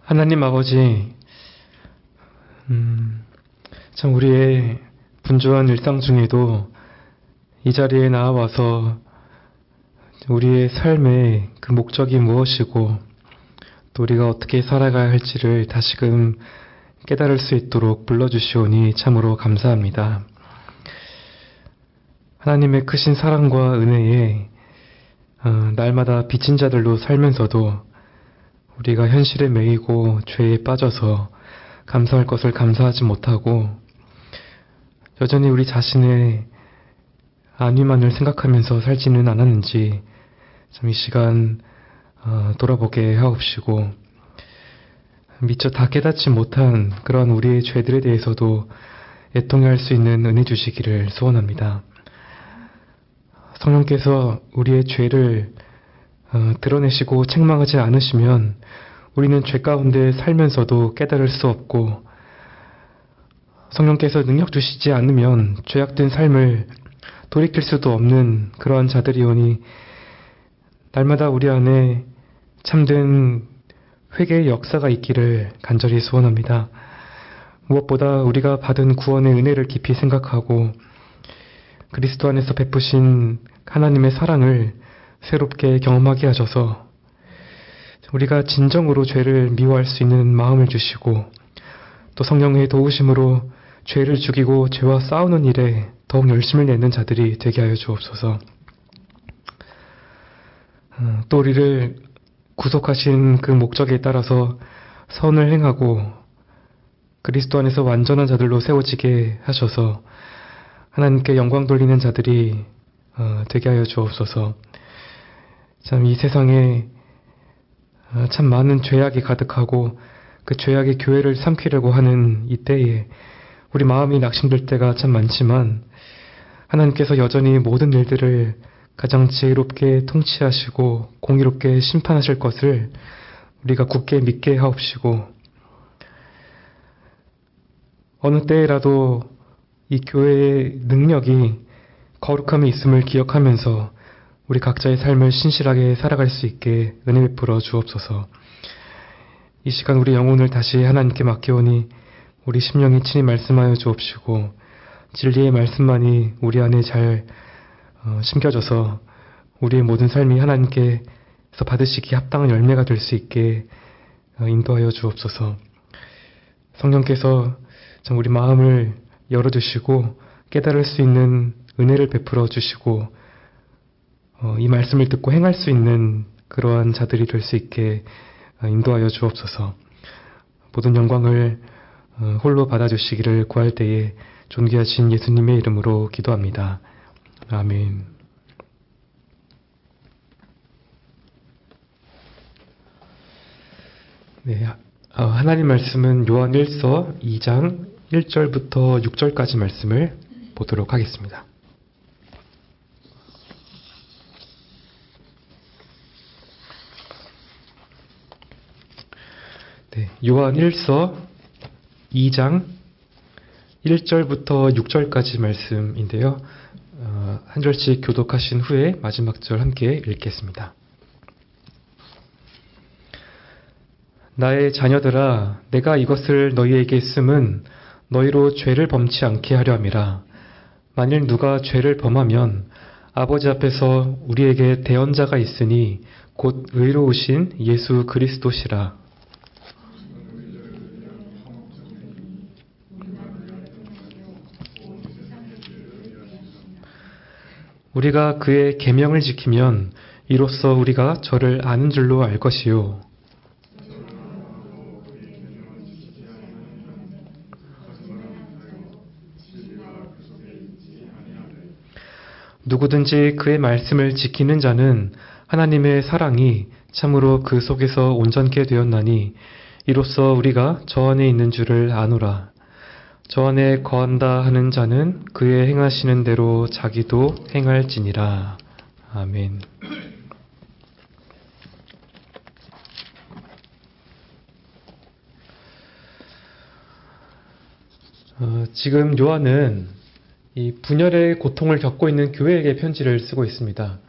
하나님 아버지, 참 우리의 분주한 일상 중에도 이 자리에 나와서 우리의 삶의 그 목적이 무엇이고 또 우리가 어떻게 살아가야 할지를 다시금 깨달을 수 있도록 불러주시오니 참으로 감사합니다. 하나님의 크신 사랑과 은혜에 날마다 비친 자들로 살면서도 우리가 현실에 매이고 죄에 빠져서 감사할 것을 감사하지 못하고 여전히 우리 자신의 안위만을 생각하면서 살지는 않았는지 참 이 시간 돌아보게 하옵시고 미처 다 깨닫지 못한 그러한 우리의 죄들에 대해서도 애통해 할 수 있는 은혜 주시기를 소원합니다. 성령께서 우리의 죄를 드러내시고 책망하지 않으시면 우리는 죄 가운데 살면서도 깨달을 수 없고 성령께서 능력 주시지 않으면 죄악된 삶을 돌이킬 수도 없는 그러한 자들이오니 날마다 우리 안에 참된 회개의 역사가 있기를 간절히 소원합니다. 무엇보다 우리가 받은 구원의 은혜를 깊이 생각하고 그리스도 안에서 베푸신 하나님의 사랑을 새롭게 경험하게 하셔서 우리가 진정으로 죄를 미워할 수 있는 마음을 주시고 또 성령의 도우심으로 죄를 죽이고 죄와 싸우는 일에 더욱 열심을 내는 자들이 되게 하여 주옵소서. 또 우리를 구속하신 그 목적에 따라서 선을 행하고 그리스도 안에서 완전한 자들로 세워지게 하셔서 하나님께 영광 돌리는 자들이 되게 하여 주옵소서. 참 이 세상에 참 많은 죄악이 가득하고 그 죄악의 교회를 삼키려고 하는 이때에 우리 마음이 낙심될 때가 참 많지만 하나님께서 여전히 모든 일들을 가장 지혜롭게 통치하시고 공의롭게 심판하실 것을 우리가 굳게 믿게 하옵시고 어느 때라도 이 교회의 능력이 거룩함이 있음을 기억하면서 우리 각자의 삶을 신실하게 살아갈 수 있게 은혜 베풀어 주옵소서. 이 시간 우리 영혼을 다시 하나님께 맡겨오니 우리 심령이 친히 말씀하여 주옵시고 진리의 말씀만이 우리 안에 잘 심겨져서 우리의 모든 삶이 하나님께서 받으시기에 합당한 열매가 될 수 있게 인도하여 주옵소서. 성령께서 참 우리 마음을 열어주시고 깨달을 수 있는 은혜를 베풀어 주시고 이 말씀을 듣고 행할 수 있는 그러한 자들이 될 수 있게 인도하여 주옵소서. 모든 영광을 홀로 받아주시기를 구할 때에 존귀하신 예수님의 이름으로 기도합니다. 아멘. 네, 하나님 말씀은 요한 1서 2장 1절부터 6절까지 말씀을 보도록 하겠습니다. 네, 요한 1서 2장 1절부터 6절까지 말씀인데요. 한 절씩 교독하신 후에 마지막 절 함께 읽겠습니다. 나의 자녀들아, 내가 이것을 너희에게 쓰면 너희로 죄를 범치 않게 하려 함이라. 만일 누가 죄를 범하면 아버지 앞에서 우리에게 대언자가 있으니 곧 의로우신 예수 그리스도시라. 우리가 그의 계명을 지키면 이로써 우리가 저를 아는 줄로 알 것이요. 누구든지 그의 말씀을 지키는 자는 하나님의 사랑이 참으로 그 속에서 온전케 되었나니 이로써 우리가 저 안에 있는 줄을 아노라. 저 안에 거한다 하는 자는 그의 행하시는 대로 자기도 행할지니라. 아멘. 지금 요한은 이 분열의 고통을 겪고 있는 교회에게 편지를 쓰고 있습니다.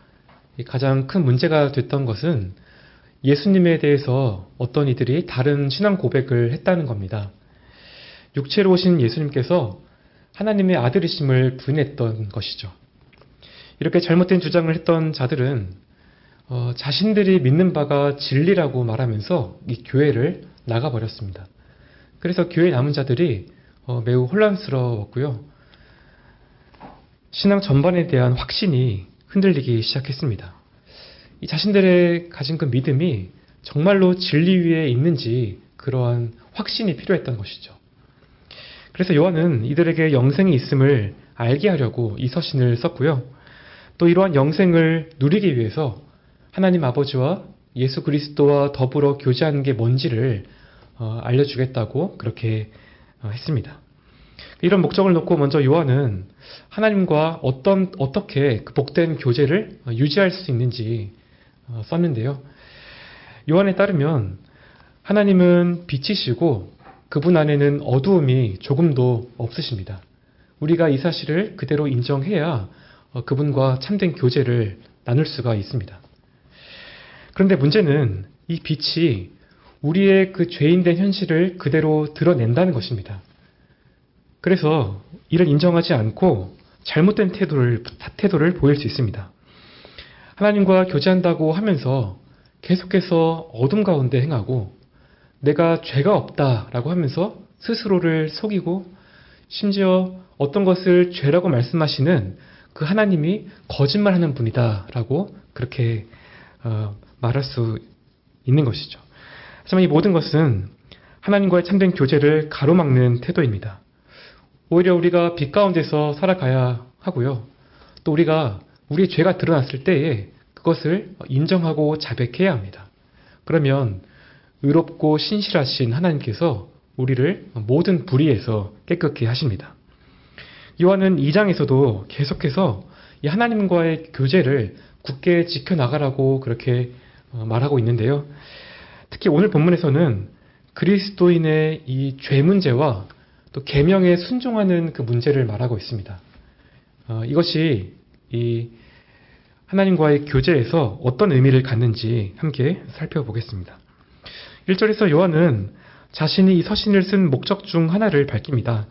가장 큰 문제가 됐던 것은 예수님에 대해서 어떤 이들이 다른 신앙 고백을 했다는 겁니다. 육체로 오신 예수님께서 하나님의 아들이심을 부인했던 것이죠. 이렇게 잘못된 주장을 했던 자들은 자신들이 믿는 바가 진리라고 말하면서 이 교회를 나가버렸습니다. 그래서 교회에 남은 자들이 매우 혼란스러웠고요. 신앙 전반에 대한 확신이 흔들리기 시작했습니다. 이 자신들의 가진 그 믿음이 정말로 진리 위에 있는지 그러한 확신이 필요했던 것이죠. 그래서 요한은 이들에게 영생이 있음을 알게 하려고 이 서신을 썼고요. 또 이러한 영생을 누리기 위해서 하나님 아버지와 예수 그리스도와 더불어 교제하는 게 뭔지를 알려주겠다고 그렇게 했습니다. 이런 목적을 놓고 먼저 요한은 하나님과 어떻게 그 복된 교제를 유지할 수 있는지 썼는데요. 요한에 따르면 하나님은 빛이시고 그분 안에는 어두움이 조금도 없으십니다. 우리가 이 사실을 그대로 인정해야 그분과 참된 교제를 나눌 수가 있습니다. 그런데 문제는 이 빛이 우리의 그 죄인된 현실을 그대로 드러낸다는 것입니다. 그래서 이를 인정하지 않고 잘못된 태도를 보일 수 있습니다. 하나님과 교제한다고 하면서 계속해서 어둠 가운데 행하고 내가 죄가 없다라고 하면서 스스로를 속이고 심지어 어떤 것을 죄라고 말씀하시는 그 하나님이 거짓말하는 분이다라고 그렇게 말할 수 있는 것이죠. 하지만 이 모든 것은 하나님과의 참된 교제를 가로막는 태도입니다. 오히려 우리가 빛 가운데서 살아가야 하고요. 또 우리가 우리의 죄가 드러났을 때에 그것을 인정하고 자백해야 합니다. 그러면 의롭고 신실하신 하나님께서 우리를 모든 불의에서 깨끗게 하십니다. 요한은 2장에서도 계속해서 이 하나님과의 교제를 굳게 지켜나가라고 그렇게 말하고 있는데요. 특히 오늘 본문에서는 그리스도인의 이 죄 문제와 또 계명에 순종하는 그 문제를 말하고 있습니다. 이것이 이 하나님과의 교제에서 어떤 의미를 갖는지 함께 살펴보겠습니다. 1절에서 요한은 자신이 이 서신을 쓴 목적 중 하나를 밝힙니다.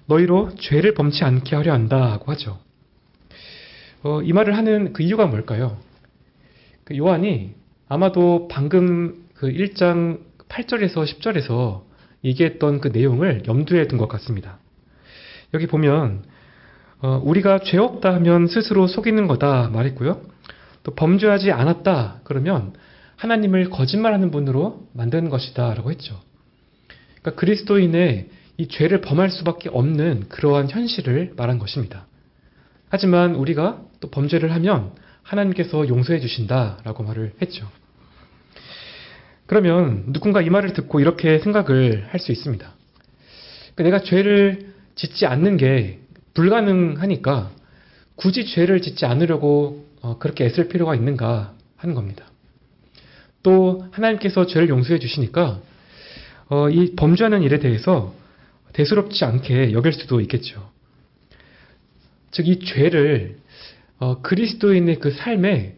너희로 죄를 범치 않게 하려 한다고 하죠. 이 말을 하는 그 이유가 뭘까요? 그 요한이 아마도 방금 그 1장 8절에서 10절에서 얘기했던 그 내용을 염두에 둔 것 같습니다. 여기 보면 우리가 죄 없다 하면 스스로 속이는 거다 말했고요. 또 범죄하지 않았다 그러면 하나님을 거짓말하는 분으로 만드는 것이다 라고 했죠. 그러니까 그리스도인의 이 죄를 범할 수밖에 없는 그러한 현실을 말한 것입니다. 하지만 우리가 또 범죄를 하면 하나님께서 용서해 주신다라고 말을 했죠. 그러면 누군가 이 말을 듣고 이렇게 생각을 할 수 있습니다. 그러니까 내가 죄를 짓지 않는 게 불가능하니까 굳이 죄를 짓지 않으려고 그렇게 애쓸 필요가 있는가 하는 겁니다. 또 하나님께서 죄를 용서해 주시니까 이 범죄하는 일에 대해서 대수롭지 않게 여길 수도 있겠죠. 즉 이 죄를 그리스도인의 그 삶에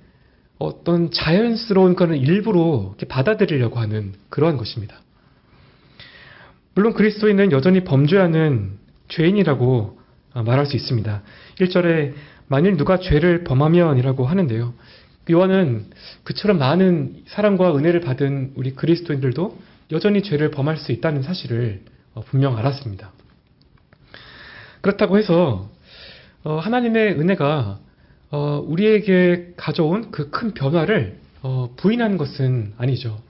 어떤 자연스러운 그런 일부로 이렇게 받아들이려고 하는 그러한 것입니다. 물론 그리스도인은 여전히 범죄하는 죄인이라고 말할 수 있습니다. 1절에 만일 누가 죄를 범하면이라고 하는데요. 요한은 그처럼 많은 사랑과 은혜를 받은 우리 그리스도인들도 여전히 죄를 범할 수 있다는 사실을 분명 알았습니다. 그렇다고 해서 하나님의 은혜가 우리에게 가져온 그 큰 변화를 부인하는 것은 아니죠.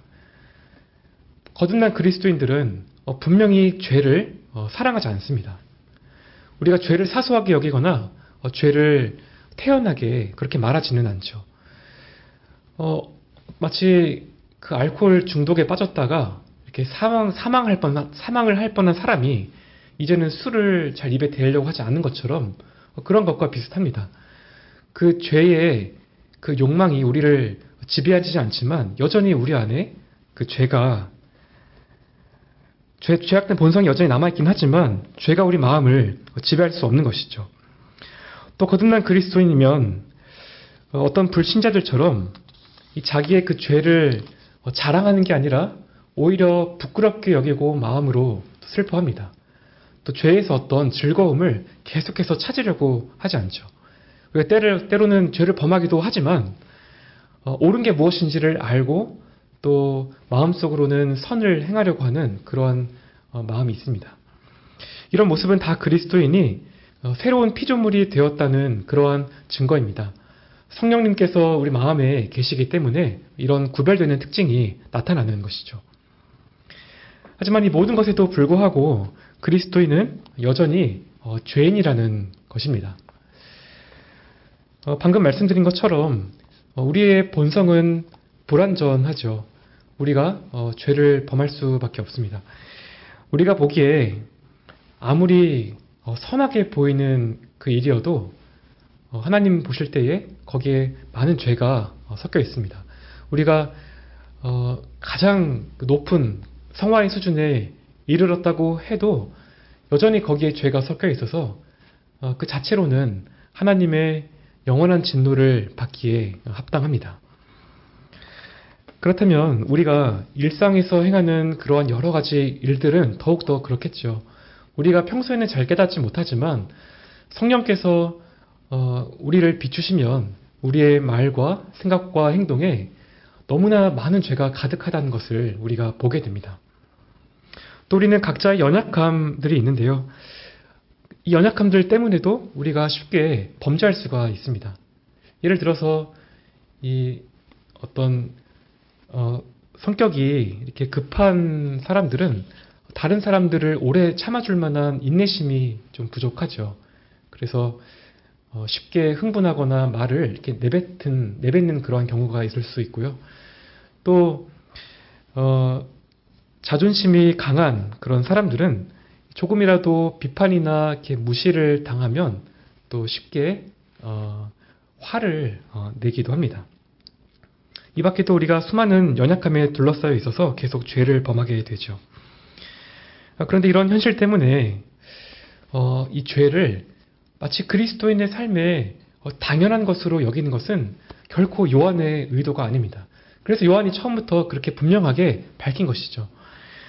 거듭난 그리스도인들은 분명히 죄를 사랑하지 않습니다. 우리가 죄를 사소하게 여기거나 죄를 태연하게 그렇게 말하지는 않죠. 마치 그 알코올 중독에 빠졌다가 이렇게 사망을 할 뻔한 사람이 이제는 술을 잘 입에 대려고 하지 않는 것처럼 그런 것과 비슷합니다. 그 죄의 그 욕망이 우리를 지배하지 않지만 여전히 우리 안에 그 죄악된 본성이 여전히 남아있긴 하지만 죄가 우리 마음을 지배할 수 없는 것이죠. 또 거듭난 그리스도인이면 어떤 불신자들처럼 자기의 그 죄를 자랑하는 게 아니라 오히려 부끄럽게 여기고 마음으로 슬퍼합니다. 또 죄에서 어떤 즐거움을 계속해서 찾으려고 하지 않죠. 우리가 때로는 죄를 범하기도 하지만 옳은 게 무엇인지를 알고 또 마음속으로는 선을 행하려고 하는 그런 마음이 있습니다. 이런 모습은 다 그리스도인이 새로운 피조물이 되었다는 그러한 증거입니다. 성령님께서 우리 마음에 계시기 때문에 이런 구별되는 특징이 나타나는 것이죠. 하지만 이 모든 것에도 불구하고 그리스도인은 여전히 죄인이라는 것입니다. 방금 말씀드린 것처럼 우리의 본성은 불완전하죠. 우리가 죄를 범할 수밖에 없습니다. 우리가 보기에 아무리 선하게 보이는 그 일이어도 하나님 보실 때에 거기에 많은 죄가 섞여 있습니다. 우리가 가장 높은 성화의 수준에 이르렀다고 해도 여전히 거기에 죄가 섞여 있어서 그 자체로는 하나님의 영원한 진노를 받기에 합당합니다. 그렇다면 우리가 일상에서 행하는 그러한 여러 가지 일들은 더욱더 그렇겠죠. 우리가 평소에는 잘 깨닫지 못하지만 성령께서 우리를 비추시면 우리의 말과 생각과 행동에 너무나 많은 죄가 가득하다는 것을 우리가 보게 됩니다. 또 우리는 각자의 연약함들이 있는데요. 이 연약함들 때문에도 우리가 쉽게 범죄할 수가 있습니다. 예를 들어서 이 어떤 성격이 이렇게 급한 사람들은 다른 사람들을 오래 참아줄 만한 인내심이 좀 부족하죠. 그래서 쉽게 흥분하거나 말을 이렇게 내뱉는 그러한 경우가 있을 수 있고요. 또 자존심이 강한 그런 사람들은 조금이라도 비판이나 이렇게 무시를 당하면 또 쉽게 화를 내기도 합니다. 이 밖에도 우리가 수많은 연약함에 둘러싸여 있어서 계속 죄를 범하게 되죠. 그런데 이런 현실 때문에 이 죄를 마치 그리스도인의 삶에 당연한 것으로 여기는 것은 결코 요한의 의도가 아닙니다. 그래서 요한이 처음부터 그렇게 분명하게 밝힌 것이죠.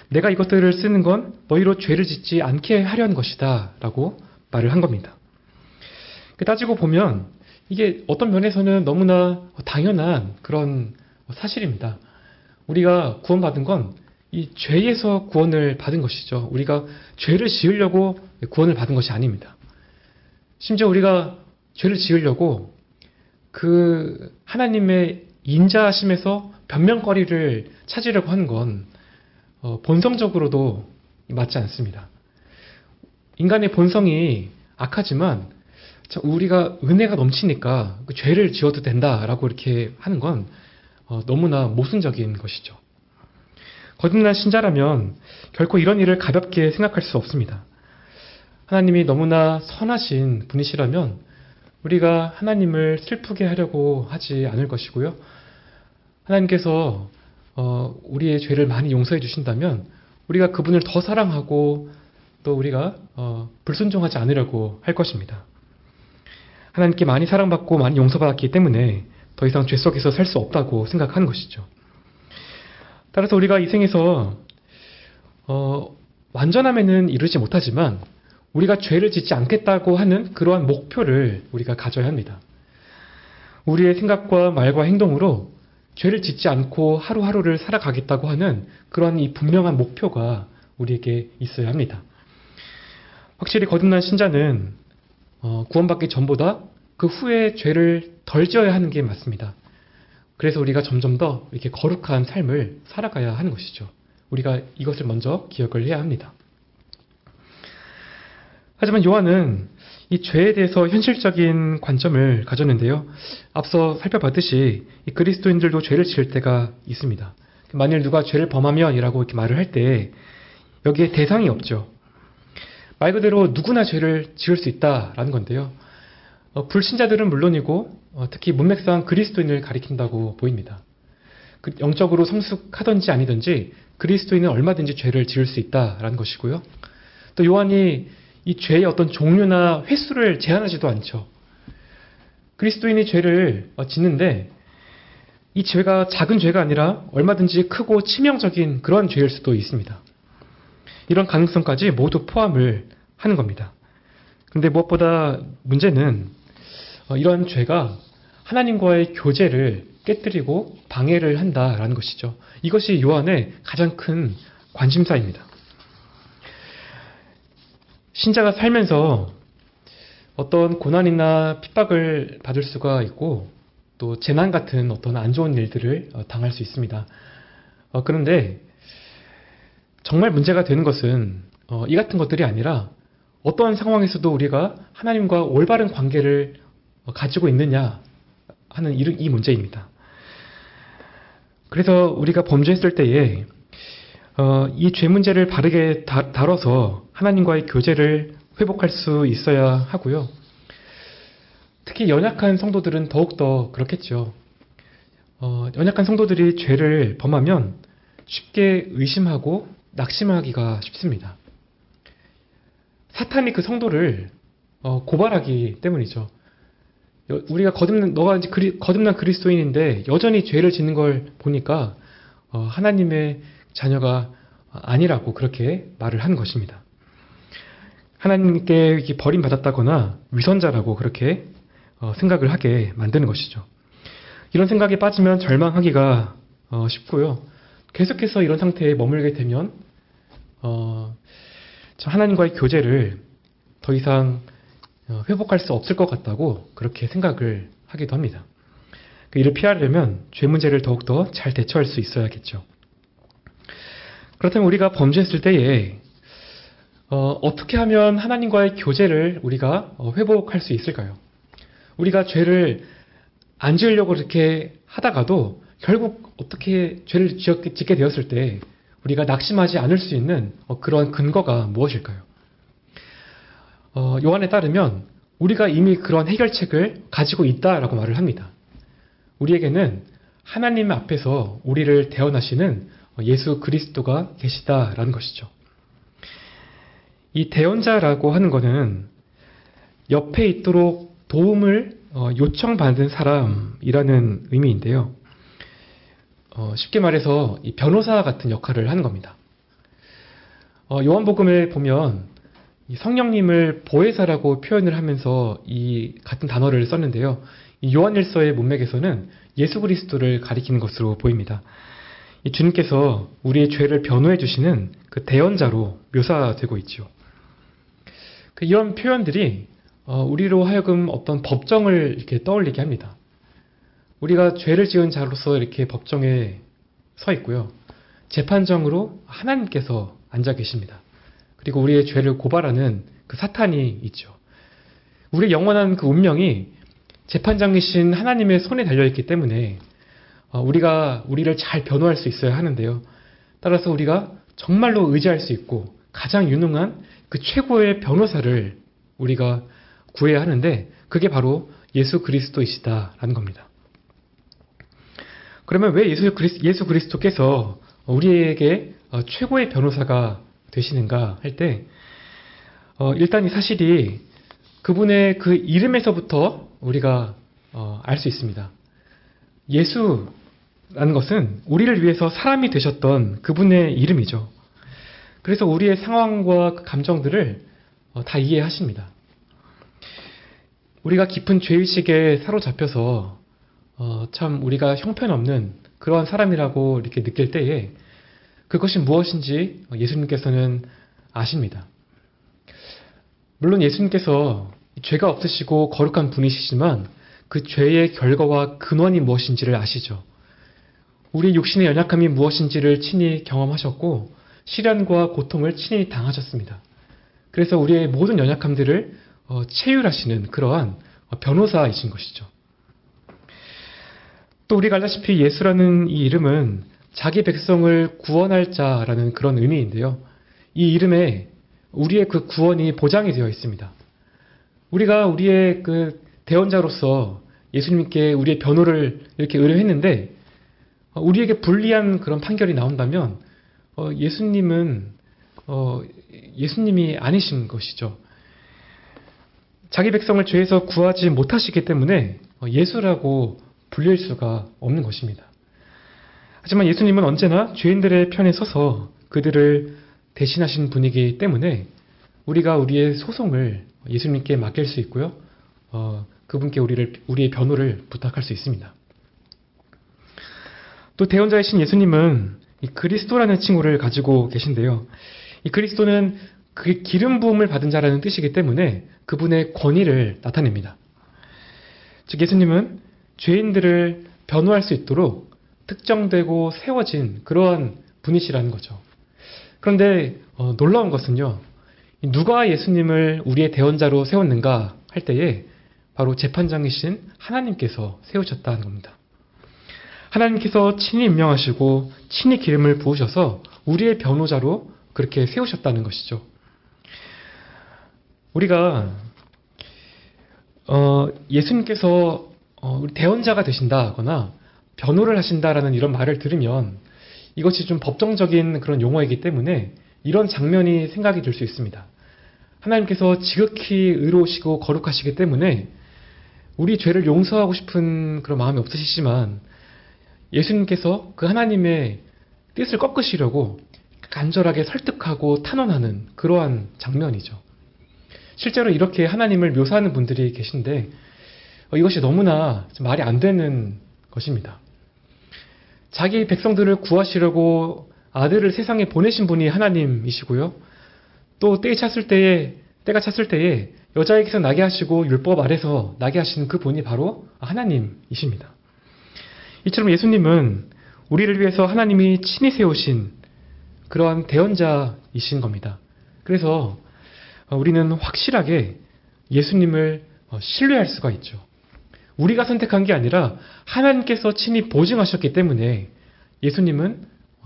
내가 이것들을 쓰는 건 너희로 죄를 짓지 않게 하려는 것이다 라고 말을 한 겁니다. 따지고 보면 이게 어떤 면에서는 너무나 당연한 그런 사실입니다. 우리가 구원받은 건 이 죄에서 구원을 받은 것이죠. 우리가 죄를 지으려고 구원을 받은 것이 아닙니다. 심지어 우리가 죄를 지으려고 그 하나님의 인자하심에서 변명거리를 찾으려고 하는 건 본성적으로도 맞지 않습니다. 인간의 본성이 악하지만 우리가 은혜가 넘치니까 그 죄를 지어도 된다라고 이렇게 하는 건 너무나 모순적인 것이죠. 거듭난 신자라면 결코 이런 일을 가볍게 생각할 수 없습니다. 하나님이 너무나 선하신 분이시라면 우리가 하나님을 슬프게 하려고 하지 않을 것이고요. 하나님께서 우리의 죄를 많이 용서해 주신다면 우리가 그분을 더 사랑하고 또 우리가 불순종하지 않으려고 할 것입니다. 하나님께 많이 사랑받고 많이 용서받았기 때문에 더 이상 죄 속에서 살 수 없다고 생각하는 것이죠. 따라서 우리가 이 생에서 완전함에는 이르지 못하지만 우리가 죄를 짓지 않겠다고 하는 그러한 목표를 우리가 가져야 합니다. 우리의 생각과 말과 행동으로 죄를 짓지 않고 하루하루를 살아가겠다고 하는 그러한 이 분명한 목표가 우리에게 있어야 합니다. 확실히 거듭난 신자는 구원받기 전보다 그 후에 죄를 덜 지어야 하는 게 맞습니다. 그래서 우리가 점점 더 이렇게 거룩한 삶을 살아가야 하는 것이죠. 우리가 이것을 먼저 기억을 해야 합니다. 하지만 요한은 이 죄에 대해서 현실적인 관점을 가졌는데요. 앞서 살펴봤듯이 이 그리스도인들도 죄를 지을 때가 있습니다. 만일 누가 죄를 범하면이라고 이렇게 말을 할 때 여기에 대상이 없죠. 말 그대로 누구나 죄를 지을 수 있다라는 건데요. 불신자들은 물론이고 특히 문맥상 그리스도인을 가리킨다고 보입니다. 영적으로 성숙하든지 아니든지 그리스도인은 얼마든지 죄를 지을 수 있다라는 것이고요. 또 요한이 이 죄의 어떤 종류나 횟수를 제한하지도 않죠. 그리스도인이 죄를 짓는데 이 죄가 작은 죄가 아니라 얼마든지 크고 치명적인 그런 죄일 수도 있습니다. 이런 가능성까지 모두 포함을 하는 겁니다. 그런데 무엇보다 문제는 이런 죄가 하나님과의 교제를 깨뜨리고 방해를 한다라는 것이죠. 이것이 요한의 가장 큰 관심사입니다. 신자가 살면서 어떤 고난이나 핍박을 받을 수가 있고 또 재난 같은 어떤 안 좋은 일들을 당할 수 있습니다. 그런데 정말 문제가 되는 것은 이 같은 것들이 아니라 어떤 상황에서도 우리가 하나님과 올바른 관계를 가지고 있느냐 하는 이 문제입니다. 그래서 우리가 범죄했을 때에 이 죄 문제를 바르게 다뤄서 하나님과의 교제를 회복할 수 있어야 하고요. 특히 연약한 성도들은 더욱더 그렇겠죠. 연약한 성도들이 죄를 범하면 쉽게 의심하고 낙심하기가 쉽습니다. 사탄이 그 성도를 고발하기 때문이죠. 우리가 너가 이제 거듭난 그리스도인인데 여전히 죄를 짓는 걸 보니까 하나님의 자녀가 아니라고 그렇게 말을 하는 것입니다. 하나님께 버림받았다거나 위선자라고 그렇게 생각을 하게 만드는 것이죠. 이런 생각에 빠지면 절망하기가 쉽고요. 계속해서 이런 상태에 머물게 되면 하나님과의 교제를 더 이상 회복할 수 없을 것 같다고 그렇게 생각을 하기도 합니다. 이를 피하려면 죄 문제를 더욱더 잘 대처할 수 있어야겠죠. 그렇다면 우리가 범죄했을 때에 어떻게 하면 하나님과의 교제를 우리가 회복할 수 있을까요? 우리가 죄를 안 지으려고 이렇게 하다가도 결국 어떻게 죄를 짓게 되었을 때 우리가 낙심하지 않을 수 있는 그런 근거가 무엇일까요? 요한에 따르면 우리가 이미 그런 해결책을 가지고 있다라고 말을 합니다. 우리에게는 하나님 앞에서 우리를 대언하시는 예수 그리스도가 계시다라는 것이죠. 이 대언자라고 하는 것은 옆에 있도록 도움을 요청받은 사람이라는 의미인데요. 쉽게 말해서 이 변호사 같은 역할을 하는 겁니다. 요한복음에 보면 이 성령님을 보혜사라고 표현을 하면서 이 같은 단어를 썼는데요. 이 요한일서의 문맥에서는 예수 그리스도를 가리키는 것으로 보입니다. 이 주님께서 우리의 죄를 변호해 주시는 그 대언자로 묘사되고 있죠. 이런 표현들이 우리로 하여금 어떤 법정을 이렇게 떠올리게 합니다. 우리가 죄를 지은 자로서 이렇게 법정에 서 있고요. 재판정으로 하나님께서 앉아 계십니다. 그리고 우리의 죄를 고발하는 그 사탄이 있죠. 우리의 영원한 그 운명이 재판장이신 하나님의 손에 달려있기 때문에 우리가 우리를 잘 변호할 수 있어야 하는데요. 따라서 우리가 정말로 의지할 수 있고 가장 유능한 그 최고의 변호사를 우리가 구해야 하는데 그게 바로 예수 그리스도이시다라는 겁니다. 그러면 왜 예수 그리스도께서 우리에게 최고의 변호사가 되시는가 할 때 일단 이 사실이 그분의 그 이름에서부터 우리가 알 수 있습니다. 예수라는 것은 우리를 위해서 사람이 되셨던 그분의 이름이죠. 그래서 우리의 상황과 감정들을 다 이해하십니다. 우리가 깊은 죄의식에 사로잡혀서 참 우리가 형편없는 그러한 사람이라고 이렇게 느낄 때에 그것이 무엇인지 예수님께서는 아십니다. 물론 예수님께서 죄가 없으시고 거룩한 분이시지만 그 죄의 결과와 근원이 무엇인지를 아시죠. 우리 육신의 연약함이 무엇인지를 친히 경험하셨고 시련과 고통을 친히 당하셨습니다. 그래서 우리의 모든 연약함들을 체휼하시는 그러한 변호사이신 것이죠. 또 우리가 알다시피 예수라는 이 이름은 자기 백성을 구원할 자라는 그런 의미인데요. 이 이름에 우리의 그 구원이 보장이 되어 있습니다. 우리가 우리의 그 대언자로서 예수님께 우리의 변호를 이렇게 의뢰했는데 우리에게 불리한 그런 판결이 나온다면 예수님이 아니신 것이죠. 자기 백성을 죄에서 구하지 못하시기 때문에 예수라고 불릴 수가 없는 것입니다. 하지만 예수님은 언제나 죄인들의 편에 서서 그들을 대신하신 분이기 때문에 우리가 우리의 소송을 예수님께 맡길 수 있고요. 그분께 우리의 변호를 부탁할 수 있습니다. 또 대언자이신 예수님은 이 그리스도라는 칭호를 가지고 계신데요. 이 그리스도는 그 기름 부음을 받은 자라는 뜻이기 때문에 그분의 권위를 나타냅니다. 즉 예수님은 죄인들을 변호할 수 있도록 특정되고 세워진 그러한 분이시라는 거죠. 그런데 놀라운 것은요. 누가 예수님을 우리의 대언자로 세웠는가 할 때에 바로 재판장이신 하나님께서 세우셨다는 겁니다. 하나님께서 친히 임명하시고 친히 기름을 부으셔서 우리의 변호자로 그렇게 세우셨다는 것이죠. 우리가 예수님께서 우리 대언자가 되신다거나 변호를 하신다라는 이런 말을 들으면 이것이 좀 법정적인 그런 용어이기 때문에 이런 장면이 생각이 들 수 있습니다. 하나님께서 지극히 의로우시고 거룩하시기 때문에 우리 죄를 용서하고 싶은 그런 마음이 없으시지만 예수님께서 그 하나님의 뜻을 꺾으시려고 간절하게 설득하고 탄원하는 그러한 장면이죠. 실제로 이렇게 하나님을 묘사하는 분들이 계신데 이것이 너무나 말이 안 되는 것입니다. 자기 백성들을 구하시려고 아들을 세상에 보내신 분이 하나님이시고요. 또 때가 찼을 때에 여자에게서 나게 하시고 율법 아래서 나게 하신 그 분이 바로 하나님이십니다. 이처럼 예수님은 우리를 위해서 하나님이 친히 세우신 그러한 대언자이신 겁니다. 그래서 우리는 확실하게 예수님을 신뢰할 수가 있죠. 우리가 선택한 게 아니라 하나님께서 친히 보증하셨기 때문에 예수님은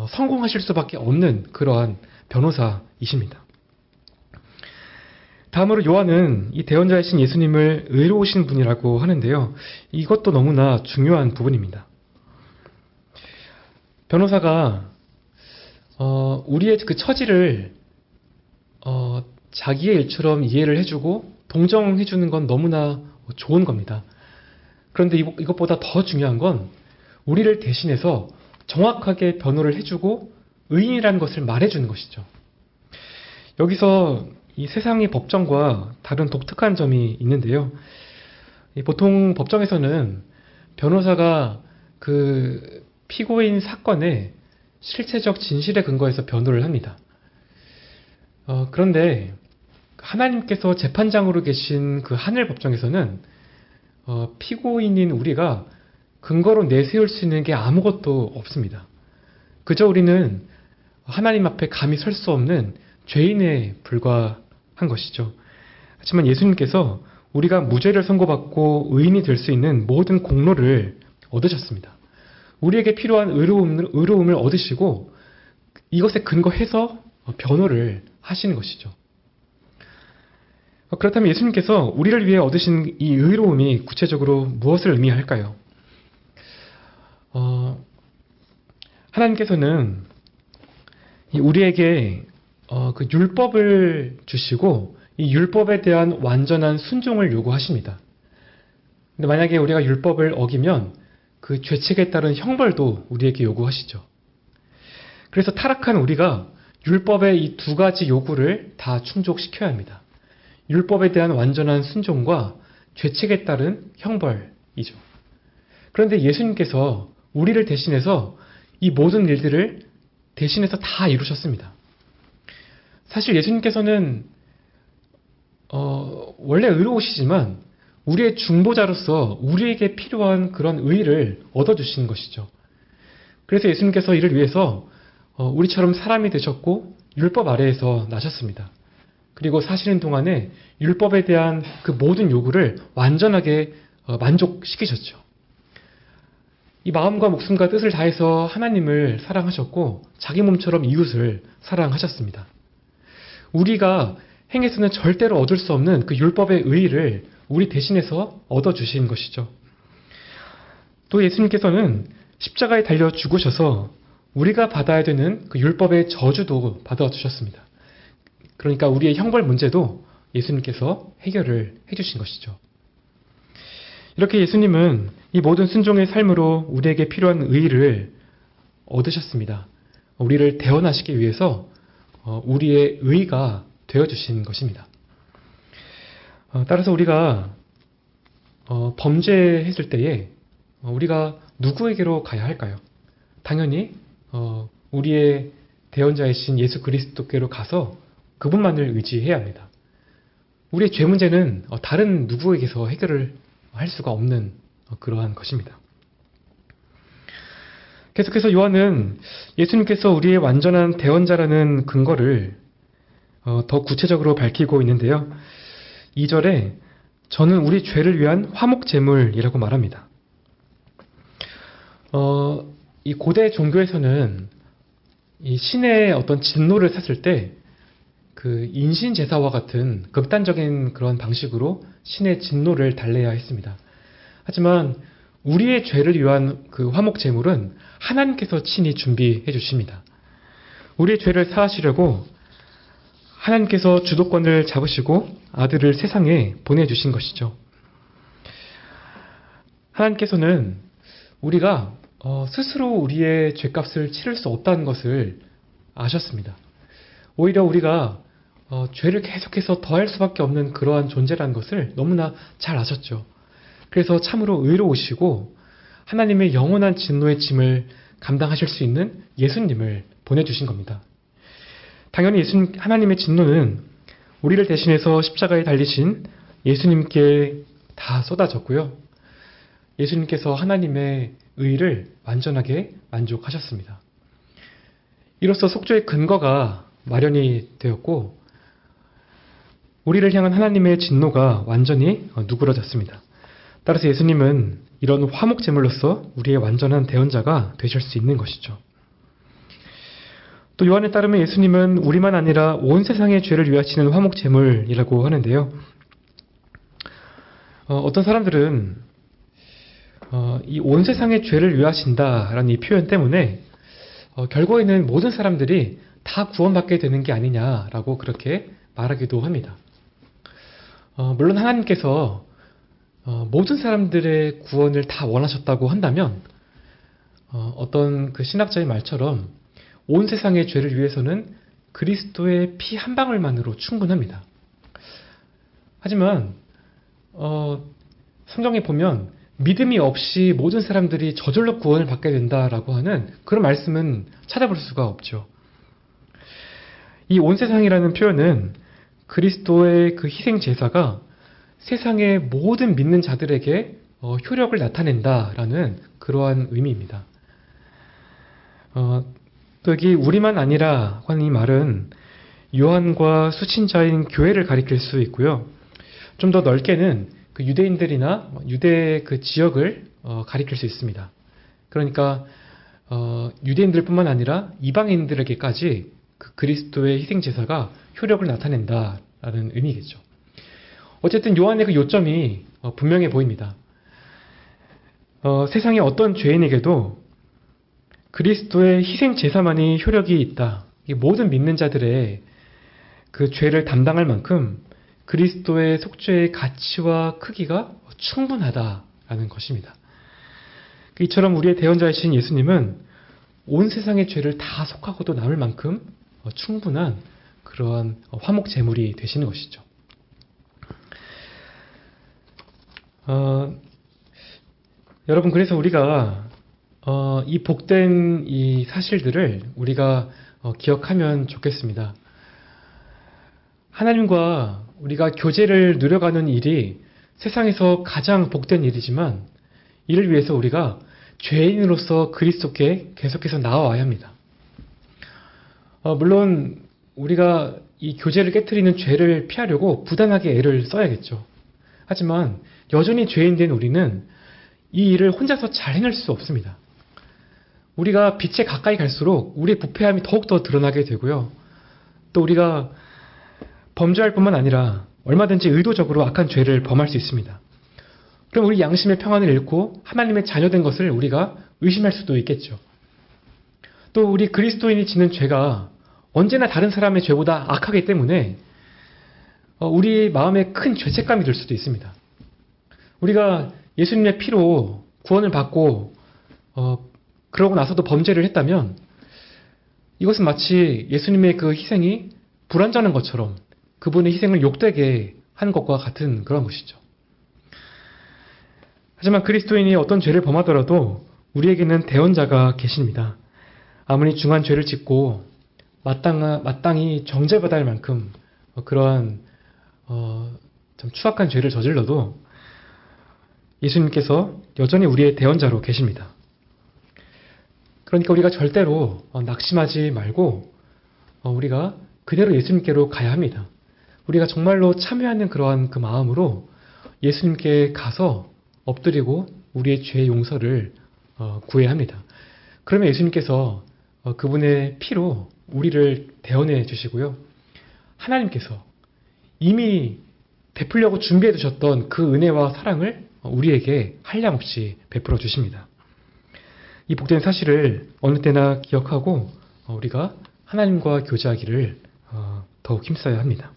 성공하실 수밖에 없는 그러한 변호사이십니다. 다음으로 요한은 이 대언자이신 예수님을 의로우신 분이라고 하는데요. 이것도 너무나 중요한 부분입니다. 변호사가 우리의 그 처지를 자기의 일처럼 이해를 해주고 동정해주는 건 너무나 좋은 겁니다. 그런데 이것보다 더 중요한 건 우리를 대신해서 정확하게 변호를 해주고 의인이라는 것을 말해주는 것이죠. 여기서 이 세상의 법정과 다른 독특한 점이 있는데요. 보통 법정에서는 변호사가 그 피고인 사건의 실체적 진실에 근거해서 변호를 합니다. 그런데 하나님께서 재판장으로 계신 그 하늘 법정에서는 피고인인 우리가 근거로 내세울 수 있는 게 아무것도 없습니다. 그저 우리는 하나님 앞에 감히 설 수 없는 죄인에 불과한 것이죠. 하지만 예수님께서 우리가 무죄를 선고받고 의인이 될 수 있는 모든 공로를 얻으셨습니다. 우리에게 필요한 의로움을 얻으시고 이것에 근거해서 변호를 하시는 것이죠. 그렇다면 예수님께서 우리를 위해 얻으신 이 의로움이 구체적으로 무엇을 의미할까요? 하나님께서는 우리에게 그 율법을 주시고 이 율법에 대한 완전한 순종을 요구하십니다. 근데 만약에 우리가 율법을 어기면 그 죄책에 따른 형벌도 우리에게 요구하시죠. 그래서 타락한 우리가 율법의 이 두 가지 요구를 다 충족시켜야 합니다. 율법에 대한 완전한 순종과 죄책에 따른 형벌이죠. 그런데 예수님께서 우리를 대신해서 이 모든 일들을 대신해서 다 이루셨습니다. 사실 예수님께서는 원래 의로우시지만 우리의 중보자로서 우리에게 필요한 그런 의의를 얻어주신 것이죠. 그래서 예수님께서 이를 위해서 우리처럼 사람이 되셨고 율법 아래에서 나셨습니다. 그리고 사시는 동안에 율법에 대한 그 모든 요구를 완전하게 만족시키셨죠. 이 마음과 목숨과 뜻을 다해서 하나님을 사랑하셨고 자기 몸처럼 이웃을 사랑하셨습니다. 우리가 행해서는 절대로 얻을 수 없는 그 율법의 의의를 우리 대신해서 얻어주신 것이죠. 또 예수님께서는 십자가에 달려 죽으셔서 우리가 받아야 되는 그 율법의 저주도 받아주셨습니다. 그러니까 우리의 형벌 문제도 예수님께서 해결을 해주신 것이죠. 이렇게 예수님은 이 모든 순종의 삶으로 우리에게 필요한 의의를 얻으셨습니다. 우리를 대언하시기 위해서 우리의 의가 되어주신 것입니다. 따라서 우리가 범죄했을 때에 우리가 누구에게로 가야 할까요? 당연히 우리의 대언자이신 예수 그리스도께로 가서 그분만을 의지해야 합니다. 우리의 죄 문제는 다른 누구에게서 해결을 할 수가 없는 그러한 것입니다. 계속해서 요한은 예수님께서 우리의 완전한 대언자라는 근거를 더 구체적으로 밝히고 있는데요. 2절에 저는 우리 죄를 위한 화목제물이라고 말합니다. 이 고대 종교에서는 이 신의 어떤 진노를 샀을 때 그 인신제사와 같은 극단적인 그런 방식으로 신의 진노를 달래야 했습니다. 하지만 우리의 죄를 위한 그 화목제물은 하나님께서 친히 준비해 주십니다. 우리의 죄를 사하시려고 하나님께서 주도권을 잡으시고 아들을 세상에 보내주신 것이죠. 하나님께서는 우리가 스스로 우리의 죄값을 치를 수 없다는 것을 아셨습니다. 오히려 우리가 죄를 계속해서 더할 수밖에 없는 그러한 존재라는 것을 너무나 잘 아셨죠. 그래서 참으로 의로우시고 하나님의 영원한 진노의 짐을 감당하실 수 있는 예수님을 보내주신 겁니다. 당연히 하나님의 진노는 우리를 대신해서 십자가에 달리신 예수님께 다 쏟아졌고요. 예수님께서 하나님의 의를 완전하게 만족하셨습니다. 이로써 속죄의 근거가 마련이 되었고 우리를 향한 하나님의 진노가 완전히 누그러졌습니다. 따라서 예수님은 이런 화목제물로서 우리의 완전한 대언자가 되실 수 있는 것이죠. 또 요한에 따르면 예수님은 우리만 아니라 온 세상의 죄를 위하시는 화목제물이라고 하는데요. 어떤 사람들은 이 온 세상의 죄를 위하신다라는 이 표현 때문에 결국에는 모든 사람들이 다 구원받게 되는 게 아니냐라고 그렇게 말하기도 합니다. 물론 하나님께서 모든 사람들의 구원을 다 원하셨다고 한다면 어떤 그 신학자의 말처럼 온 세상의 죄를 위해서는 그리스도의 피 한 방울만으로 충분합니다. 하지만 성경에 보면 믿음이 없이 모든 사람들이 저절로 구원을 받게 된다라고 하는 그런 말씀은 찾아볼 수가 없죠. 이 온 세상이라는 표현은 그리스도의 그 희생 제사가 세상의 모든 믿는 자들에게 효력을 나타낸다라는 그러한 의미입니다. 또 여기 우리만 아니라 하는 이 말은 요한과 수친자인 교회를 가리킬 수 있고요. 좀 더 넓게는 그 유대인들이나 유대 그 지역을 가리킬 수 있습니다. 그러니까 유대인들뿐만 아니라 이방인들에게까지 그 그리스도의 희생 제사가 효력을 나타낸다라는 의미겠죠. 어쨌든 요한의 그 요점이 분명해 보입니다. 세상의 어떤 죄인에게도 그리스도의 희생 제사만이 효력이 있다. 이 모든 믿는 자들의 그 죄를 담당할 만큼 그리스도의 속죄의 가치와 크기가 충분하다라는 것입니다. 이처럼 우리의 대언자이신 예수님은 온 세상의 죄를 다 속하고도 남을 만큼 충분한 그러한 화목 제물이 되시는 것이죠. 여러분, 그래서 우리가 이 복된 이 사실들을 우리가 기억하면 좋겠습니다. 하나님과 우리가 교제를 누려가는 일이 세상에서 가장 복된 일이지만 이를 위해서 우리가 죄인으로서 그리스도께 계속해서 나아와야 합니다. 물론 우리가 이 교제를 깨트리는 죄를 피하려고 부단하게 애를 써야겠죠. 하지만 여전히 죄인 된 우리는 이 일을 혼자서 잘 해낼 수 없습니다. 우리가 빛에 가까이 갈수록 우리의 부패함이 더욱더 드러나게 되고요. 또 우리가 범죄할 뿐만 아니라 얼마든지 의도적으로 악한 죄를 범할 수 있습니다. 그럼 우리 양심의 평안을 잃고 하나님의 자녀된 것을 우리가 의심할 수도 있겠죠. 또 우리 그리스도인이 지는 죄가 언제나 다른 사람의 죄보다 악하기 때문에 우리 마음에 큰 죄책감이 들 수도 있습니다. 우리가 예수님의 피로 구원을 받고 그러고 나서도 범죄를 했다면 이것은 마치 예수님의 그 희생이 불완전한 것처럼 그분의 희생을 욕되게 하는 것과 같은 그런 것이죠. 하지만 그리스도인이 어떤 죄를 범하더라도 우리에게는 대언자가 계십니다. 아무리 중한 죄를 짓고 마땅히 정죄받아야 할 만큼 그러한 참 추악한 죄를 저질러도 예수님께서 여전히 우리의 대언자로 계십니다. 그러니까 우리가 절대로 낙심하지 말고 우리가 그대로 예수님께로 가야 합니다. 우리가 정말로 참여하는 그러한 그 마음으로 예수님께 가서 엎드리고 우리의 죄의 용서를 구해야 합니다. 그러면 예수님께서 그분의 피로 우리를 대언해 주시고요. 하나님께서 이미 베풀려고 준비해 두셨던 그 은혜와 사랑을 우리에게 한량없이 베풀어 주십니다. 이 복된 사실을 어느 때나 기억하고 우리가 하나님과 교제하기를 더욱 힘써야 합니다.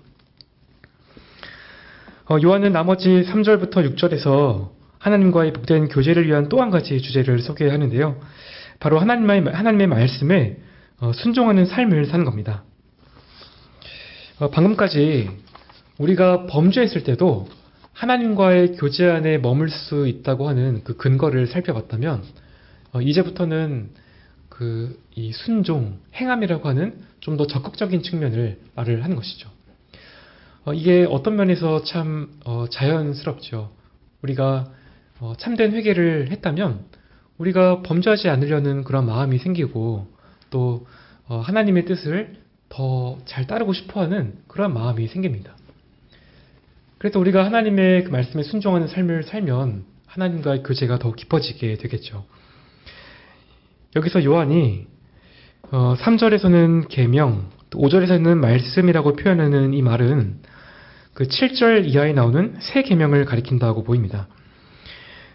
요한은 나머지 3절부터 6절에서 하나님과의 복된 교제를 위한 또 한 가지 주제를 소개하는데요. 바로 하나님의 말씀에 순종하는 삶을 사는 겁니다. 방금까지 우리가 범죄했을 때도 하나님과의 교제 안에 머물 수 있다고 하는 그 근거를 살펴봤다면 이제부터는 이 순종, 행함이라고 하는 좀 더 적극적인 측면을 말을 하는 것이죠. 이게 어떤 면에서 참 자연스럽죠. 우리가 참된 회개를 했다면 우리가 범죄하지 않으려는 그런 마음이 생기고 또 하나님의 뜻을 더 잘 따르고 싶어하는 그런 마음이 생깁니다. 그래서 우리가 하나님의 그 말씀에 순종하는 삶을 살면 하나님과의 교제가 더 깊어지게 되겠죠. 여기서 요한이 3절에서는 계명, 5절에서는 말씀이라고 표현하는 이 말은 그 7절 이하에 나오는 새 계명을 가리킨다고 보입니다.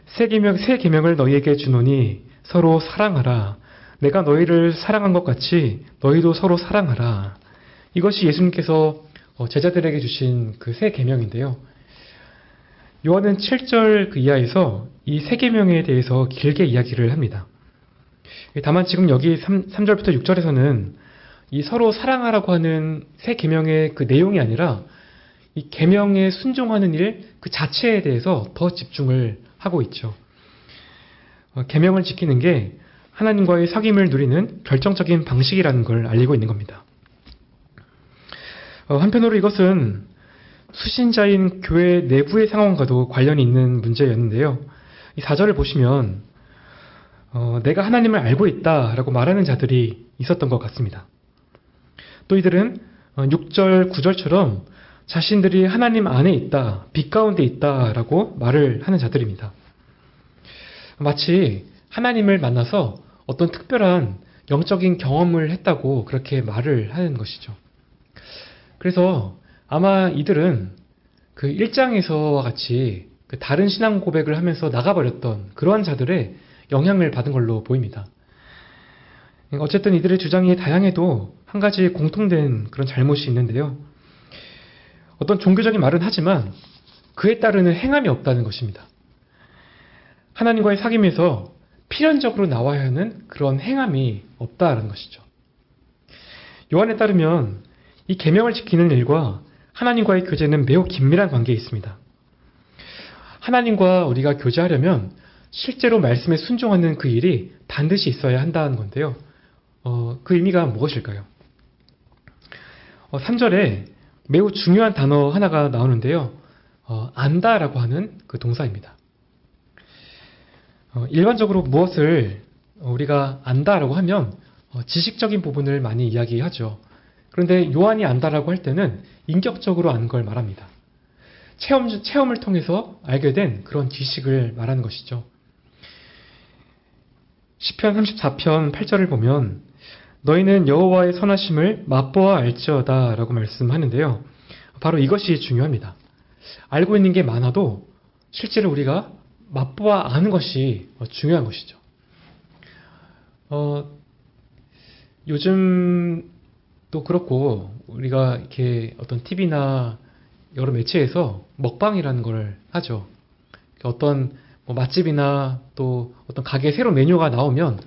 새 계명을 너희에게 주노니 서로 사랑하라. 내가 너희를 사랑한 것 같이 너희도 서로 사랑하라. 이것이 예수님께서 제자들에게 주신 그 새 계명인데요. 요한은 7절 그 이하에서 이 새 계명에 대해서 길게 이야기를 합니다. 다만 지금 여기 3절부터 6절에서는 이 서로 사랑하라고 하는 새 계명의 그 내용이 아니라 이 계명에 순종하는 일 그 자체에 대해서 더 집중을 하고 있죠. 계명을 지키는 게 하나님과의 사귐을 누리는 결정적인 방식이라는 걸 알리고 있는 겁니다. 한편으로 이것은 수신자인 교회 내부의 상황과도 관련이 있는 문제였는데요. 이 4절을 보시면 내가 하나님을 알고 있다라고 말하는 자들이 있었던 것 같습니다. 또 이들은 6절, 9절처럼 자신들이 하나님 안에 있다, 빛 가운데 있다라고 말을 하는 자들입니다. 마치 하나님을 만나서 어떤 특별한 영적인 경험을 했다고 그렇게 말을 하는 것이죠. 그래서 아마 이들은 그 1장에서와 같이 그 다른 신앙 고백을 하면서 나가버렸던 그러한 자들의 영향을 받은 걸로 보입니다. 어쨌든 이들의 주장이 다양해도 한 가지 공통된 그런 잘못이 있는데요. 어떤 종교적인 말은 하지만 그에 따르는 행함이 없다는 것입니다. 하나님과의 사귐에서 필연적으로 나와야 하는 그런 행함이 없다는 것이죠. 요한에 따르면 이 계명을 지키는 일과 하나님과의 교제는 매우 긴밀한 관계에 있습니다. 하나님과 우리가 교제하려면 실제로 말씀에 순종하는 그 일이 반드시 있어야 한다는 건데요. 그 의미가 무엇일까요? 3절에 매우 중요한 단어 하나가 나오는데요. 안다라고 하는 그 동사입니다. 일반적으로 무엇을 우리가 안다라고 하면 지식적인 부분을 많이 이야기하죠. 그런데 요한이 안다라고 할 때는 인격적으로 아는 걸 말합니다. 체험을 통해서 알게 된 그런 지식을 말하는 것이죠. 시편 34편 8절을 보면 너희는 여호와의 선하심을 맛보아 알지어다 라고 말씀하는데요. 바로 이것이 중요합니다. 알고 있는 게 많아도 실제로 우리가 맛보아 아는 것이 중요한 것이죠. 요즘도 그렇고 우리가 이렇게 어떤 TV나 여러 매체에서 먹방이라는 걸 하죠. 어떤 맛집이나 또 어떤 가게 새로운 메뉴가 나오면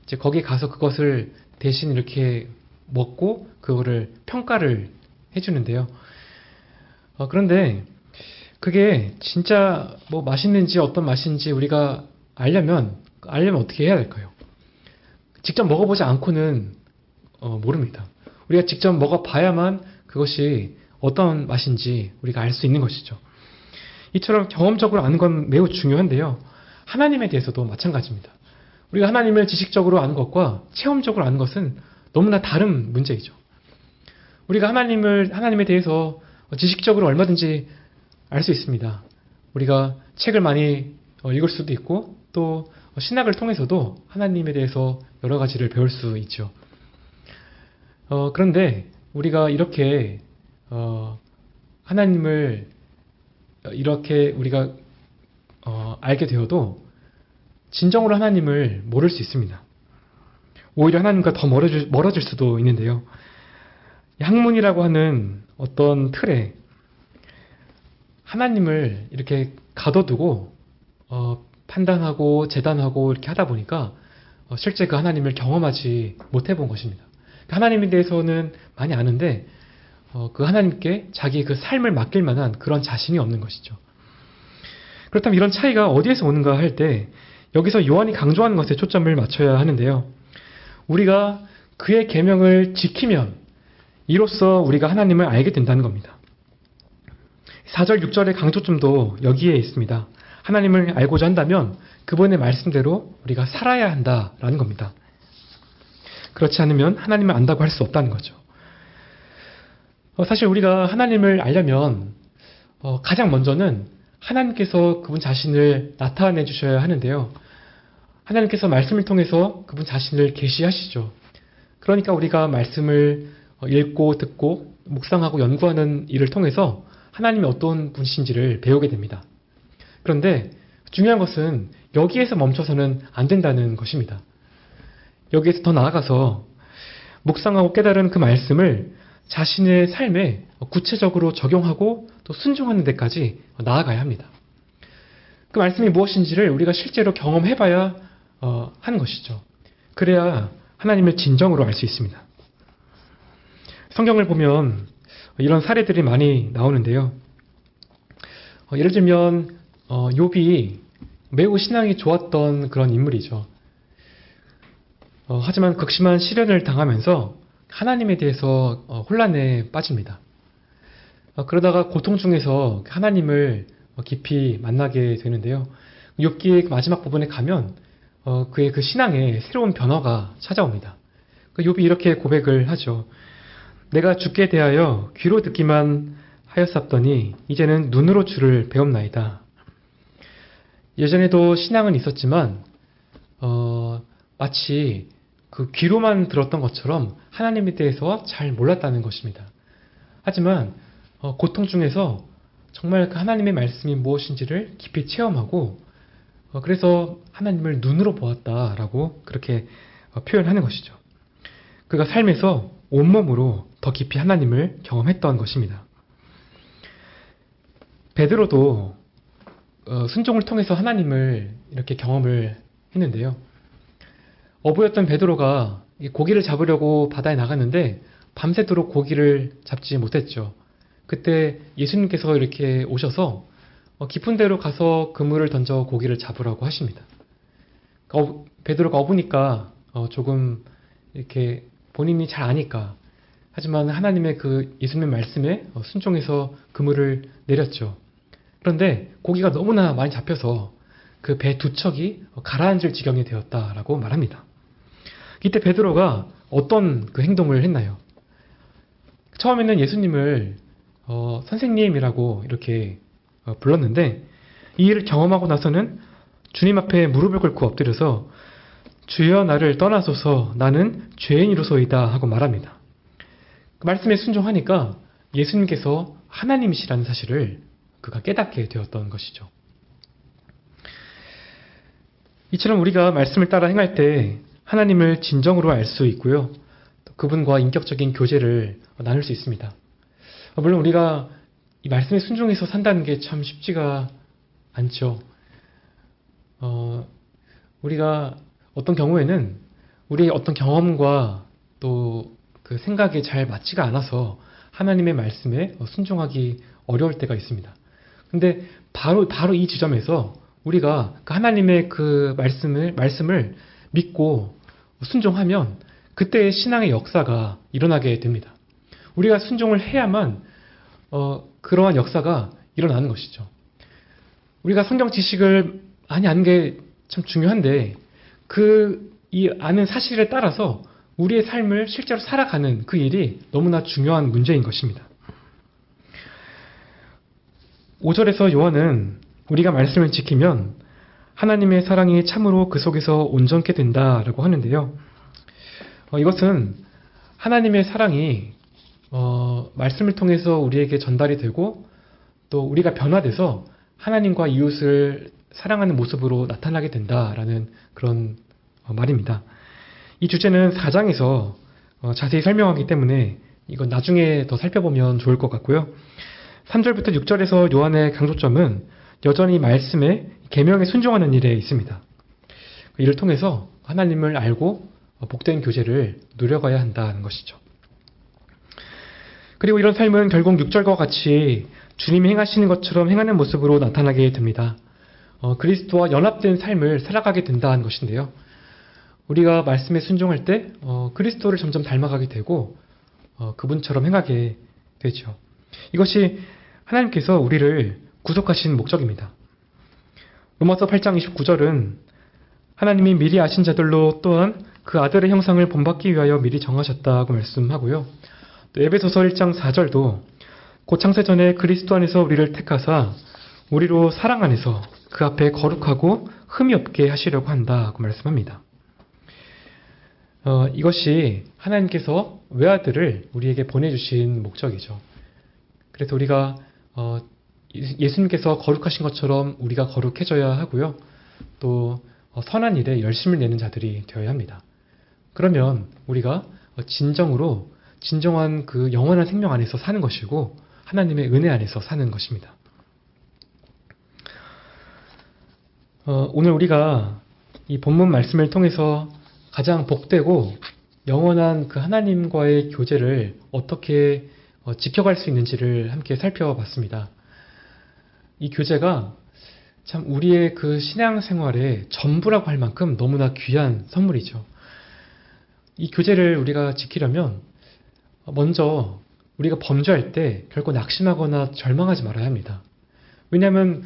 이제 거기 가서 그것을 대신 이렇게 먹고 그거를 평가를 해주는데요. 그런데 그게 진짜 뭐 맛있는지 어떤 맛인지 우리가 알려면 어떻게 해야 될까요? 직접 먹어보지 않고는 모릅니다. 우리가 직접 먹어봐야만 그것이 어떤 맛인지 우리가 알 수 있는 것이죠. 이처럼 경험적으로 아는 건 매우 중요한데요. 하나님에 대해서도 마찬가지입니다. 우리가 하나님을 지식적으로 아는 것과 체험적으로 아는 것은 너무나 다른 문제이죠. 우리가 하나님에 대해서 지식적으로 얼마든지 알 수 있습니다. 우리가 책을 많이 읽을 수도 있고 또 신학을 통해서도 하나님에 대해서 여러 가지를 배울 수 있죠. 그런데 우리가 이렇게 하나님을 이렇게 우리가 알게 되어도 진정으로 하나님을 모를 수 있습니다. 오히려 하나님과 더 멀어질 수도 있는데요. 학문이라고 하는 어떤 틀에 하나님을 이렇게 가둬두고 판단하고 재단하고 이렇게 하다 보니까 실제 그 하나님을 경험하지 못해 본 것입니다. 하나님에 대해서는 많이 아는데 그 하나님께 자기의 그 삶을 맡길 만한 그런 자신이 없는 것이죠. 그렇다면 이런 차이가 어디에서 오는가 할 때 여기서 요한이 강조하는 것에 초점을 맞춰야 하는데요. 우리가 그의 계명을 지키면 이로써 우리가 하나님을 알게 된다는 겁니다. 4절, 6절의 강조점도 여기에 있습니다. 하나님을 알고자 한다면 그분의 말씀대로 우리가 살아야 한다라는 겁니다. 그렇지 않으면 하나님을 안다고 할 수 없다는 거죠. 사실 우리가 하나님을 알려면 가장 먼저는 하나님께서 그분 자신을 나타내 주셔야 하는데요. 하나님께서 말씀을 통해서 그분 자신을 계시하시죠. 그러니까 우리가 말씀을 읽고 듣고 묵상하고 연구하는 일을 통해서 하나님이 어떤 분이신지를 배우게 됩니다. 그런데 중요한 것은 여기에서 멈춰서는 안 된다는 것입니다. 여기에서 더 나아가서 묵상하고 깨달은 그 말씀을 자신의 삶에 구체적으로 적용하고 또 순종하는 데까지 나아가야 합니다. 그 말씀이 무엇인지를 우리가 실제로 경험해봐야 하는 것이죠. 그래야 하나님을 진정으로 알 수 있습니다. 성경을 보면 이런 사례들이 많이 나오는데요. 예를 들면 욥이 매우 신앙이 좋았던 그런 인물이죠. 하지만 극심한 시련을 당하면서 하나님에 대해서 혼란에 빠집니다. 그러다가 고통 중에서 하나님을 깊이 만나게 되는데요. 욥기의 마지막 부분에 가면 그의 그 신앙에 새로운 변화가 찾아옵니다. 욥이 이렇게 고백을 하죠. 내가 주께 대하여 귀로 듣기만 하였사더니 이제는 눈으로 주를 배움나이다. 예전에도 신앙은 있었지만 마치 그 귀로만 들었던 것처럼 하나님에 대해서 잘 몰랐다는 것입니다. 하지만 고통 중에서 정말 그 하나님의 말씀이 무엇인지를 깊이 체험하고 그래서 하나님을 눈으로 보았다라고 그렇게 표현하는 것이죠. 그가 삶에서 온몸으로 더 깊이 하나님을 경험했던 것입니다. 베드로도 순종을 통해서 하나님을 이렇게 경험을 했는데요. 어부였던 베드로가 고기를 잡으려고 바다에 나갔는데 밤새도록 고기를 잡지 못했죠. 그때 예수님께서 이렇게 오셔서 깊은 데로 가서 그물을 던져 고기를 잡으라고 하십니다. 베드로가 어부니까 조금 이렇게 본인이 잘 아니까 하지만 하나님의 그 예수님의 말씀에 순종해서 그물을 내렸죠. 그런데 고기가 너무나 많이 잡혀서 그 배 두 척이 가라앉을 지경이 되었다라고 말합니다. 이때 베드로가 어떤 그 행동을 했나요? 처음에는 예수님을 선생님이라고 이렇게 불렀는데 이 일을 경험하고 나서는 주님 앞에 무릎을 꿇고 엎드려서 주여 나를 떠나소서 나는 죄인이로소이다 하고 말합니다. 그 말씀에 순종하니까 예수님께서 하나님이시라는 사실을 그가 깨닫게 되었던 것이죠. 이처럼 우리가 말씀을 따라 행할 때 하나님을 진정으로 알 수 있고요. 또 그분과 인격적인 교제를 나눌 수 있습니다. 물론 우리가 이 말씀에 순종해서 산다는 게 참 쉽지가 않죠. 우리가 어떤 경우에는 우리의 어떤 경험과 또 그 생각이 잘 맞지가 않아서 하나님의 말씀에 순종하기 어려울 때가 있습니다. 근데 바로 이 지점에서 우리가 그 하나님의 그 말씀을 믿고 순종하면 그때의 신앙의 역사가 일어나게 됩니다. 우리가 순종을 해야만 그러한 역사가 일어나는 것이죠. 우리가 성경 지식을 많이 아는 게 참 중요한데 이 아는 사실에 따라서 우리의 삶을 실제로 살아가는 그 일이 너무나 중요한 문제인 것입니다. 5절에서 요한은 우리가 말씀을 지키면 하나님의 사랑이 참으로 그 속에서 온전케 된다라고 하는데요. 이것은 하나님의 사랑이 말씀을 통해서 우리에게 전달이 되고 또 우리가 변화돼서 하나님과 이웃을 사랑하는 모습으로 나타나게 된다라는 그런 말입니다. 이 주제는 4장에서 자세히 설명하기 때문에 이건 나중에 더 살펴보면 좋을 것 같고요. 3절부터 6절에서 요한의 강조점은 여전히 말씀에 계명에 순종하는 일에 있습니다. 이를 통해서 하나님을 알고 복된 교제를 누려가야 한다는 것이죠. 그리고 이런 삶은 결국 6절과 같이 주님이 행하시는 것처럼 행하는 모습으로 나타나게 됩니다. 그리스도와 연합된 삶을 살아가게 된다는 것인데요. 우리가 말씀에 순종할 때 그리스도를 점점 닮아가게 되고 그분처럼 행하게 되죠. 이것이 하나님께서 우리를 구속하신 목적입니다. 로마서 8장 29절은 하나님이 미리 아신 자들로 또한 그 아들의 형상을 본받기 위하여 미리 정하셨다고 말씀하고요. 또 에베소서 1장 4절도 곧 창세전에 그리스도 안에서 우리를 택하사 우리로 사랑 안에서 그 앞에 거룩하고 흠이 없게 하시려고 한다고 말씀합니다. 이것이 하나님께서 외아들을 우리에게 보내주신 목적이죠. 그래서 우리가 예수님께서 거룩하신 것처럼 우리가 거룩해져야 하고요. 또 선한 일에 열심을 내는 자들이 되어야 합니다. 그러면 우리가 진정한 그 영원한 생명 안에서 사는 것이고 하나님의 은혜 안에서 사는 것입니다. 오늘 우리가 이 본문 말씀을 통해서 가장 복되고 영원한 그 하나님과의 교제를 어떻게 지켜갈 수 있는지를 함께 살펴봤습니다. 이 교제가 참 우리의 그 신앙생활의 전부라고 할 만큼 너무나 귀한 선물이죠. 이 교제를 우리가 지키려면 먼저 우리가 범죄할 때 결코 낙심하거나 절망하지 말아야 합니다. 왜냐하면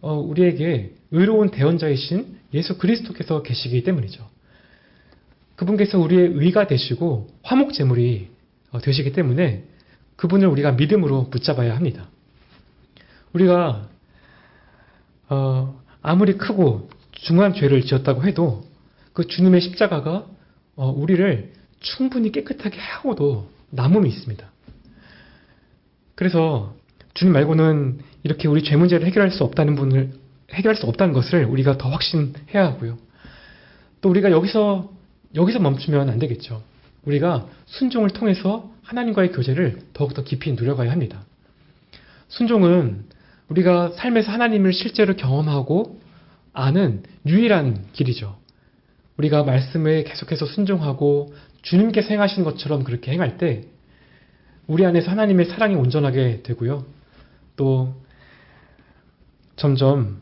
우리에게 의로운 대언자이신 예수 그리스도께서 계시기 때문이죠. 그분께서 우리의 의가 되시고 화목제물이 되시기 때문에 그분을 우리가 믿음으로 붙잡아야 합니다. 우리가 아무리 크고 중한 죄를 지었다고 해도 그 주님의 십자가가 우리를 충분히 깨끗하게 하고도 남음이 있습니다. 그래서 주님 말고는 이렇게 우리 죄 문제를 해결할 수 없다는 것을 우리가 더 확신해야 하고요. 또 우리가 여기서 멈추면 안 되겠죠. 우리가 순종을 통해서 하나님과의 교제를 더욱더 깊이 누려가야 합니다. 순종은 우리가 삶에서 하나님을 실제로 경험하고 아는 유일한 길이죠. 우리가 말씀에 계속해서 순종하고 주님께서 행하신 것처럼 그렇게 행할 때 우리 안에서 하나님의 사랑이 온전하게 되고요. 또 점점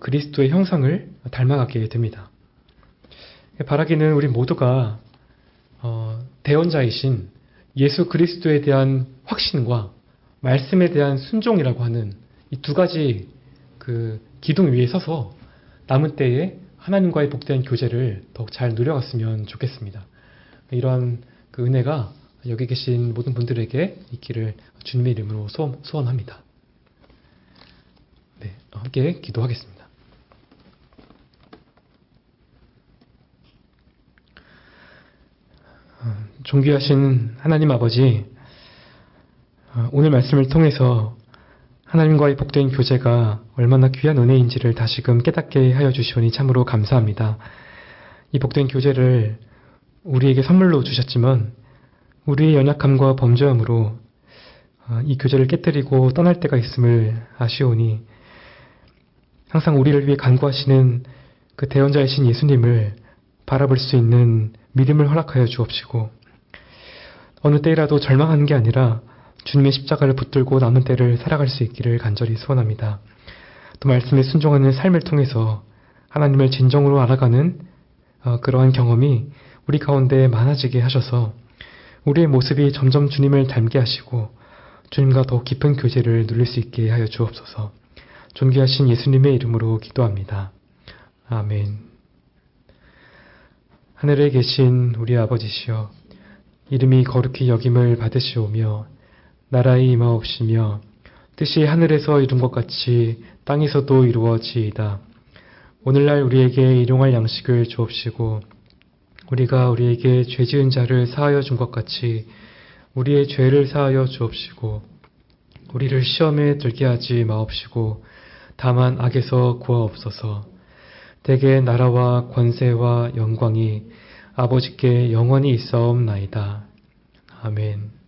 그리스도의 형상을 닮아가게 됩니다. 바라기는 우리 모두가 대언자이신 예수 그리스도에 대한 확신과 말씀에 대한 순종이라고 하는 이 두 가지 그 기둥 위에 서서 남은 때에 하나님과의 복된 교제를 더욱 잘 누려갔으면 좋겠습니다. 이러한 그 은혜가 여기 계신 모든 분들에게 있기를 주님의 이름으로 소원합니다. 네, 함께 기도하겠습니다. 존귀하신 하나님 아버지, 오늘 말씀을 통해서 하나님과의 복된 교제가 얼마나 귀한 은혜인지를 다시금 깨닫게 하여 주시오니 참으로 감사합니다. 이 복된 교제를 우리에게 선물로 주셨지만 우리의 연약함과 범죄함으로 이 교제를 깨뜨리고 떠날 때가 있음을 아시오니 항상 우리를 위해 간구하시는 그 대언자이신 예수님을 바라볼 수 있는 믿음을 허락하여 주옵시고 어느 때라도 절망하는 게 아니라 주님의 십자가를 붙들고 남은 때를 살아갈 수 있기를 간절히 소원합니다. 또 말씀에 순종하는 삶을 통해서 하나님을 진정으로 알아가는 그러한 경험이 우리 가운데 많아지게 하셔서 우리의 모습이 점점 주님을 닮게 하시고 주님과 더 깊은 교제를 누릴 수 있게 하여 주옵소서. 존귀하신 예수님의 이름으로 기도합니다. 아멘. 하늘에 계신 우리 아버지시여, 이름이 거룩히 여김을 받으시오며 나라의 임하옵시며 뜻이 하늘에서 이룬 것 같이 땅에서도 이루어지이다. 오늘날 우리에게 일용할 양식을 주옵시고 우리가 우리에게 죄 지은 자를 사하여 준 것 같이 우리의 죄를 사하여 주옵시고 우리를 시험에 들게 하지 마옵시고 다만 악에서 구하옵소서. 대개 나라와 권세와 영광이 아버지께 영원히 있사옵나이다. 아멘.